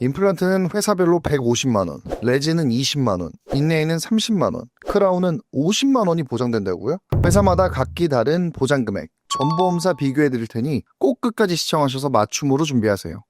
임플란트는 회사별로 150만원, 레진은 20만원, 인레이는 30만원, 크라운은 50만원이 보장된다고요? 회사마다 각기 다른 보장금액, 전보험사 비교해드릴 테니 꼭 끝까지 시청하셔서 맞춤으로 준비하세요.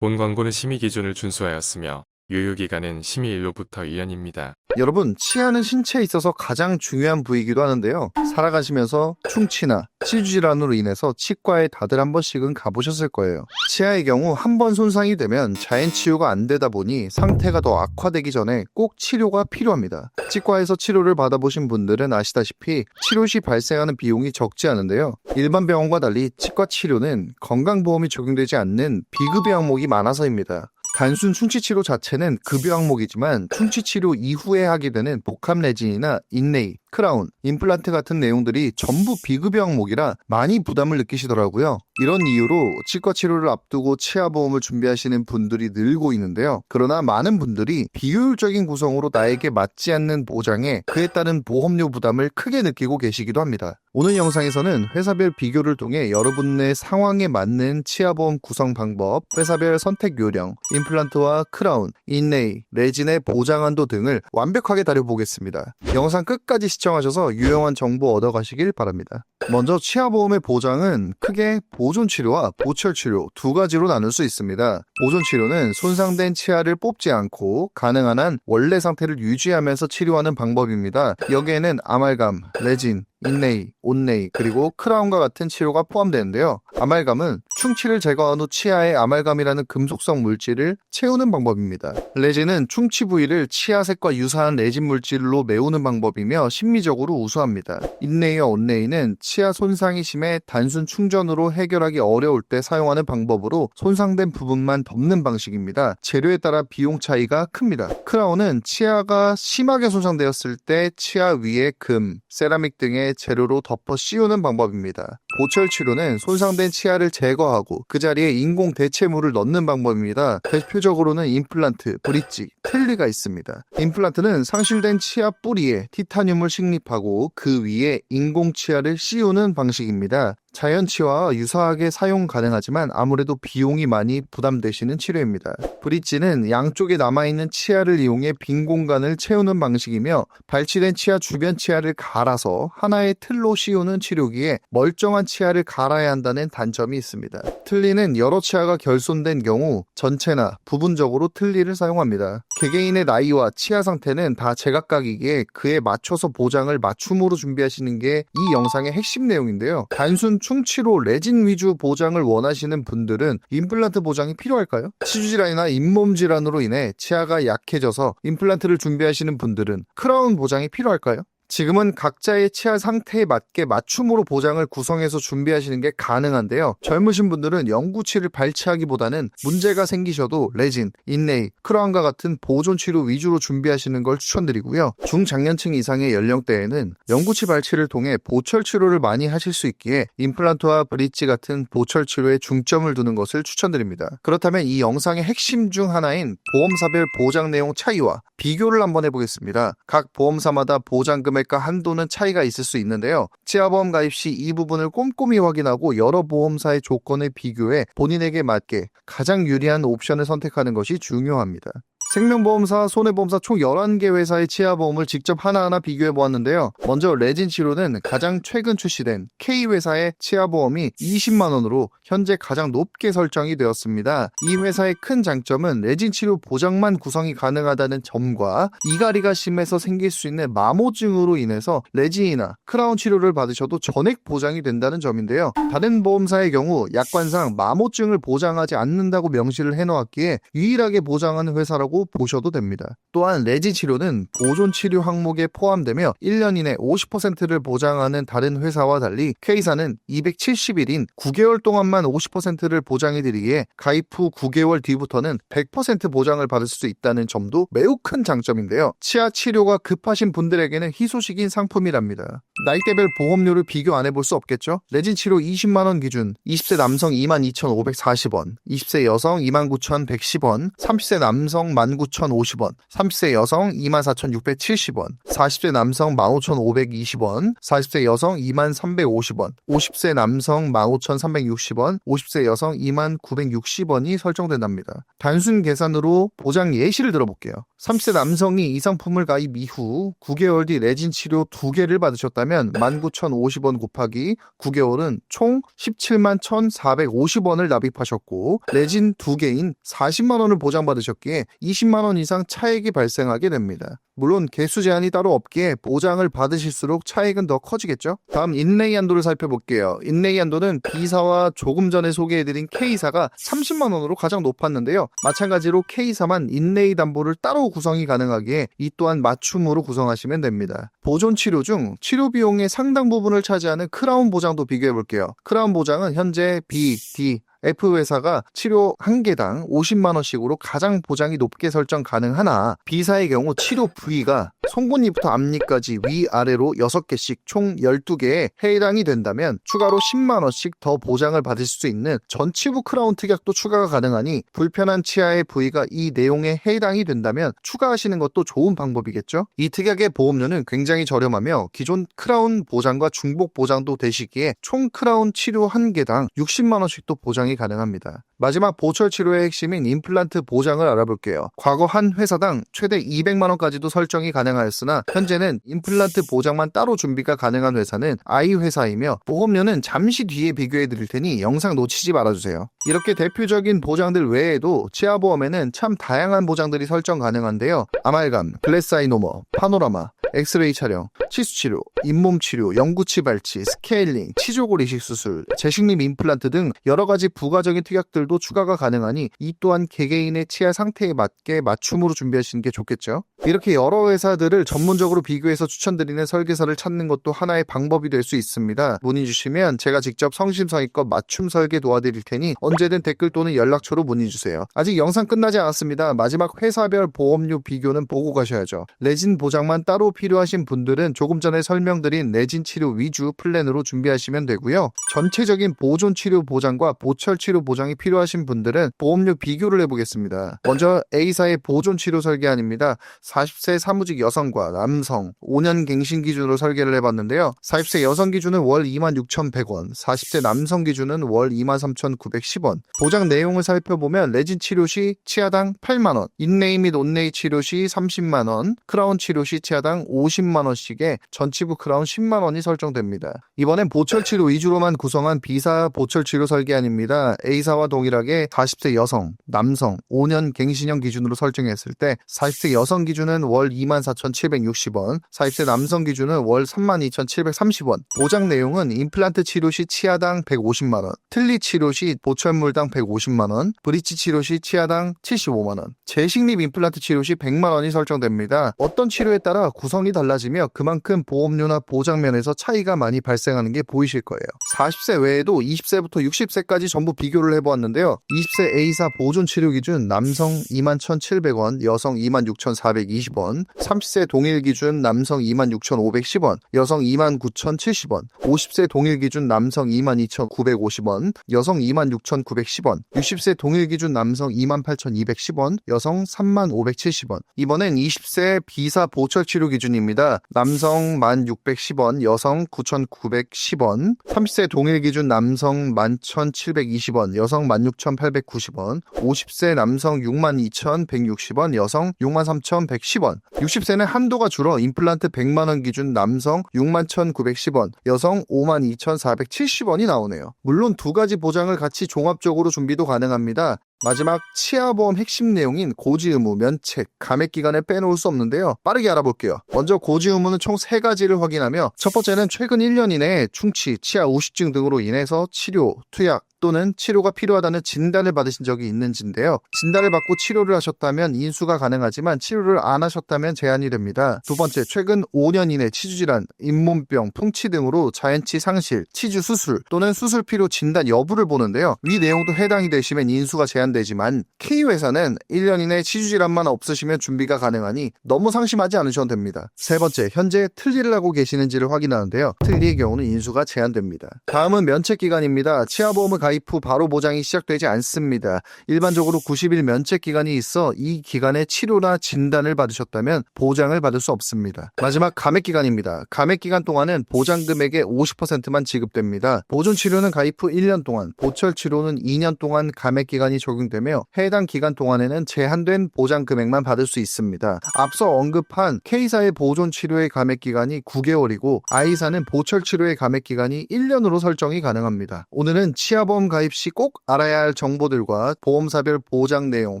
본 광고는 심의 기준을 준수하였으며 유효기간은 심의일로부터 1년입니다. 여러분, 치아는 신체에 있어서 가장 중요한 부위이기도 하는데요. 살아가시면서 충치나 치주질환으로 인해서 치과에 다들 한 번씩은 가보셨을 거예요. 치아의 경우 한 번 손상이 되면 자연 치유가 안 되다 보니 상태가 더 악화되기 전에 꼭 치료가 필요합니다. 치과에서 치료를 받아보신 분들은 아시다시피 치료 시 발생하는 비용이 적지 않은데요. 일반 병원과 달리 치과 치료는 건강보험이 적용되지 않는 비급여 항목이 많아서입니다. 단순 충치치료 자체는 급여 항목이지만 충치치료 이후에 하게 되는 복합 레진이나 인레이, 크라운, 임플란트 같은 내용들이 전부 비급여 항목이라 많이 부담을 느끼시더라고요. 이런 이유로 치과 치료를 앞두고 치아보험을 준비하시는 분들이 늘고 있는데요. 그러나 많은 분들이 비효율적인 구성으로 나에게 맞지 않는 보장에 그에 따른 보험료 부담을 크게 느끼고 계시기도 합니다. 오늘 영상에서는 회사별 비교를 통해 여러분의 상황에 맞는 치아보험 구성 방법, 회사별 선택 요령, 임플란트와 크라운, 인레이, 레진의 보장 한도 등을 완벽하게 다뤄보겠습니다. 영상 끝까지 시청하셔서 유용한 정보 얻어가시길 바랍니다. 먼저 치아보험의 보장은 크게 보존치료와 보철치료 두 가지로 나눌 수 있습니다. 보존치료는 손상된 치아를 뽑지 않고 가능한 한 원래 상태를 유지하면서 치료하는 방법입니다. 여기에는 아말감, 레진, 인레이, 온레이, 그리고 크라운과 같은 치료가 포함되는데요. 아말감은 충치를 제거한 후 치아에 아말감이라는 금속성 물질을 채우는 방법입니다. 레진은 충치 부위를 치아색과 유사한 레진 물질로 메우는 방법이며 심미적으로 우수합니다. 인레이와 온레이는 치아 손상이 심해 단순 충전으로 해결하기 어려울 때 사용하는 방법으로 손상된 부분만 덮는 방식입니다. 재료에 따라 비용 차이가 큽니다. 크라운은 치아가 심하게 손상되었을 때 치아 위에 금, 세라믹 등의 재료로 덮어 씌우는 방법입니다. 보철 치료는 손상된 치아를 제거하고 그 자리에 인공 대체물을 넣는 방법입니다. 대표적으로는 임플란트, 브릿지, 틀니가 있습니다. 임플란트는 상실된 치아 뿌리에 티타늄을 식립하고 그 위에 인공 치아를 씌우는 방식입니다. 자연 치아와 유사하게 사용 가능하지만 아무래도 비용이 많이 부담되시는 치료입니다. 브릿지는 양쪽에 남아있는 치아를 이용해 빈 공간을 채우는 방식이며 발치된 치아 주변 치아를 갈아서 하나의 틀로 씌우는 치료기에 멀쩡한 치아를 갈아야 한다는 단점이 있습니다. 틀니는 여러 치아가 결손된 경우 전체나 부분적으로 틀니를 사용합니다. 개개인의 나이와 치아 상태는 다 제각각이기에 그에 맞춰서 보장을 맞춤으로 준비하시는 게 이 영상의 핵심 내용인데요. 단순 충치로 레진 위주 보장을 원하시는 분들은 임플란트 보장이 필요할까요? 치주질환이나 잇몸 질환으로 인해 치아가 약해져서 임플란트를 준비하시는 분들은 크라운 보장이 필요할까요? 지금은 각자의 치아 상태에 맞게 맞춤으로 보장을 구성해서 준비하시는 게 가능한데요. 젊으신 분들은 영구치를 발치하기보다는 문제가 생기셔도 레진, 인레이, 크라운과 같은 보존 치료 위주로 준비하시는 걸 추천드리고요. 중장년층 이상의 연령대에는 영구치 발치를 통해 보철 치료를 많이 하실 수 있기에 임플란트와 브릿지 같은 보철 치료에 중점을 두는 것을 추천드립니다. 그렇다면 이 영상의 핵심 중 하나인 보험사별 보장 내용 차이와 비교를 한번 해보겠습니다. 각 보험사마다 보장 금액과 한도는 차이가 있을 수 있는데요. 치아보험 가입 시 이 부분을 꼼꼼히 확인하고 여러 보험사의 조건을 비교해 본인에게 맞게 가장 유리한 옵션을 선택하는 것이 중요합니다. 생명보험사, 손해보험사 총 11개 회사의 치아보험을 직접 하나하나 비교해보았는데요. 먼저 레진 치료는 가장 최근 출시된 K회사의 치아보험이 20만원으로 현재 가장 높게 설정이 되었습니다. 이 회사의 큰 장점은 레진 치료 보장만 구성이 가능하다는 점과 이갈이가 심해서 생길 수 있는 마모증으로 인해서 레진이나 크라운 치료를 받으셔도 전액 보장이 된다는 점인데요. 다른 보험사의 경우 약관상 마모증을 보장하지 않는다고 명시를 해놓았기에 유일하게 보장하는 회사라고 보셔도 됩니다. 또한 레진 치료는 보존 치료 항목에 포함되며 1년 이내 50%를 보장하는 다른 회사와 달리 K사는 270일인 9개월 동안만 50%를 보장해드리기에 가입 후 9개월 뒤부터는 100% 보장을 받을 수 있다는 점도 매우 큰 장점인데요. 치아 치료가 급하신 분들에게는 희소식인 상품이랍니다. 나이대별 보험료를 비교 안 해볼 수 없겠죠? 레진 치료 20만원 기준 20세 남성 22,540원, 20세 여성 29,110원, 30세 남성 19,050원, 30세 여성 24,670원, 40세 남성 15,520원, 40세 여성 23,350원, 50세 남성 15,360원, 50세 여성 29,960원이 설정된답니다. 단순 계산으로 보장 예시를 들어볼게요. 30세 남성이 이 상품을 가입 이후 9개월 뒤 레진 치료 2개를 받으셨다면 19,050원 곱하기 9개월은 총 171,450원을 납입하셨고 레진 2개인 40만원을 보장받으셨기에 20만원 이상 차액이 발생하게 됩니다. 물론 개수 제한이 따로 없기에 보장을 받으실수록 차액은 더 커지겠죠? 다음 인레이 한도를 살펴볼게요. 인레이 한도는 B사와 조금 전에 소개해드린 K사가 30만원으로 가장 높았는데요. 마찬가지로 K사만 인레이 담보를 따로 구성이 가능하기에 이 또한 맞춤으로 구성하시면 됩니다. 보존 치료 중 치료 비용의 상당 부분을 차지하는 크라운 보장도 비교해볼게요. 크라운 보장은 현재 B, D, F회사가 치료 한 개당 50만원씩으로 가장 보장이 높게 설정 가능하나 B사의 경우 치료 부위가 송곳니부터 앞니까지 위아래로 6개씩 총 12개에 해당이 된다면 추가로 10만원씩 더 보장을 받을 수 있는 전치부 크라운 특약도 추가가 가능하니 불편한 치아의 부위가 이 내용에 해당이 된다면 추가하시는 것도 좋은 방법이겠죠? 이 특약의 보험료는 굉장히 저렴하며 기존 크라운 보장과 중복 보장도 되시기에 총 크라운 치료 한 개당 60만원씩도 보장이 가능합니다. 마지막 보철 치료의 핵심인 임플란트 보장을 알아볼게요. 과거 한 회사당 최대 200만원까지도 설정이 가능하였으나 현재는 임플란트 보장만 따로 준비가 가능한 회사는 I 회사이며 보험료는 잠시 뒤에 비교해 드릴 테니 영상 놓치지 말아주세요. 이렇게 대표적인 보장들 외에도 치아보험에는 참 다양한 보장들이 설정 가능한데요. 아말감, 글래스아이노머, 파노라마, 엑스레이 촬영, 치수치료, 잇몸치료, 영구치 발치, 스케일링, 치조골 이식 수술, 재식림 임플란트 등 여러가지 부가적인 특약들도 추가가 가능하니 이 또한 개개인의 치아 상태에 맞게 맞춤으로 준비하시는 게 좋겠죠. 이렇게 여러 회사들을 전문적으로 비교해서 추천드리는 설계사를 찾는 것도 하나의 방법이 될 수 있습니다. 문의 주시면 제가 직접 성심성의껏 맞춤 설계 도와드릴 테니 언제든 댓글 또는 연락처로 문의 주세요. 아직 영상 끝나지 않았습니다. 마지막 회사별 보험료 비교는 보고 가셔야죠. 레진 보장만 따로 필요하신 분들은 조금 전에 설명드린 레진 치료 위주 플랜으로 준비하시면 되고요. 전체적인 보존 치료 보장과 보철 치료 보장이 필요하신 분들은 보험료 비교를 해보겠습니다. 먼저 A사의 보존 치료 설계안입니다. 40세 사무직 여성과 남성 5년 갱신 기준으로 설계를 해봤는데요. 40세 여성 기준은 월 26,100원, 40세 남성 기준은 월 23,910원. 보장 내용을 살펴보면 레진 치료 시 치아당 8만원, 인레이 및 온레이 치료 시 30만원, 크라운 치료 시 치아당 50만원씩의 전치부 크라운 10만원이 설정됩니다. 이번엔 보철 치료 위주로만 구성한 B사 보철 치료 설계안입니다. A사와 동일하게 40세 여성, 남성 5년 갱신형 기준으로 설정했을 때 40세 여성 기준은 월 24,760원, 40세 남성 기준은 월 32,730원. 보장 내용은 임플란트 치료 시 치아당 150만원, 틀니 치료 시 보철물당 150만원, 브릿지 치료 시 치아당 75만원, 재식립 임플란트 치료 시 100만원이 설정됩니다. 어떤 치료에 따라 구성이 달라지며 그만큼 보험료나 보장 면에서 차이가 많이 발생하는 게 보이실 거예요. 40세 외에도 20세부터 60세까지 전부 비교를 해보았는데요. 20세 A사 보존 치료 기준 남성 21,700원, 여성 26,420원, 30세 동일 기준 남성 26,510원, 여성 29,070원, 50세 동일 기준 남성 22,950원, 여성 26,910원, 60세 동일 기준 남성 28,210원, 여성 3,570원. 이번엔 20세 B사 보철 치료 기준입니다. 남성 1,610원, 여성 9,910원, 30세 동일 기준 남성 11,720원, 여성 16,890원, 50세 남성 62,160원, 여성 63,110원. 60세는 한도가 줄어 임플란트 100만원 기준 남성 61,910원, 여성 52,470원이 나오네요. 물론 두 가지 보장을 같이 종합적으로 준비도 가능합니다. 마지막 치아보험 핵심 내용인 고지 의무, 면책, 감액 기간을 빼놓을 수 없는데요. 빠르게 알아볼게요. 먼저 고지 의무는 총 3가지를 확인하며 첫 번째는 최근 1년 이내에 충치, 치아 우식증 등으로 인해서 치료, 투약, 또는 치료가 필요하다는 진단을 받으신 적이 있는지인데요. 진단을 받고 치료를 하셨다면 인수가 가능하지만 치료를 안 하셨다면 제한이 됩니다. 두 번째, 최근 5년 이내 치주질환, 잇몸병, 풍치 등으로 자연치 상실, 치주 수술 또는 수술 필요 진단 여부를 보는데요. 위 내용도 해당이 되시면 인수가 제한되지만 K회사는 1년 이내 치주질환만 없으시면 준비가 가능하니 너무 상심하지 않으셔도 됩니다. 세 번째, 현재 틀니를 하고 계시는지를 확인하는데요. 틀니의 경우는 인수가 제한됩니다. 다음은 면책 기간입니다. 치아보험을 가입 가입 후 바로 보장이 시작되지 않습니다. 일반적으로 90일 면책 기간이 있어 이 기간에 치료나 진단을 받으셨다면 보장을 받을 수 없습니다. 마지막 감액 기간입니다. 감액 기간 동안은 보장 금액의 50%만 지급됩니다. 보존 치료는 가입 후 1년 동안, 보철 치료는 2년 동안 감액 기간이 적용되며 해당 기간 동안에는 제한된 보장 금액만 받을 수 있습니다. 앞서 언급한 K사의 보존 치료의 감액 기간이 9개월이고 I사는 보철 치료의 감액 기간이 1년으로 설정이 가능합니다. 오늘은 치아보험 가입 시 꼭 알아야 할 정보들과 보험사별 보장 내용,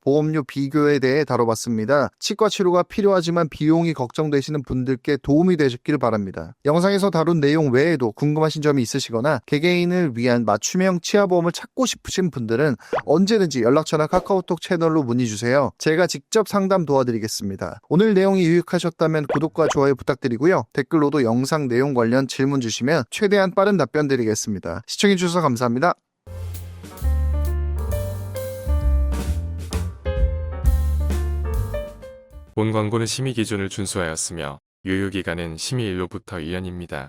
보험료 비교에 대해 다뤄봤습니다. 치과 치료가 필요하지만 비용이 걱정되시는 분들께 도움이 되셨길 바랍니다. 영상에서 다룬 내용 외에도 궁금하신 점이 있으시거나 개개인을 위한 맞춤형 치아보험을 찾고 싶으신 분들은 언제든지 연락처나 카카오톡 채널로 문의주세요. 제가 직접 상담 도와드리겠습니다. 오늘 내용이 유익하셨다면 구독과 좋아요 부탁드리고요. 댓글로도 영상 내용 관련 질문 주시면 최대한 빠른 답변 드리겠습니다. 시청해주셔서 감사합니다. 본 광고는 심의 기준을 준수하였으며 유효기간은 심의일로부터 2년입니다.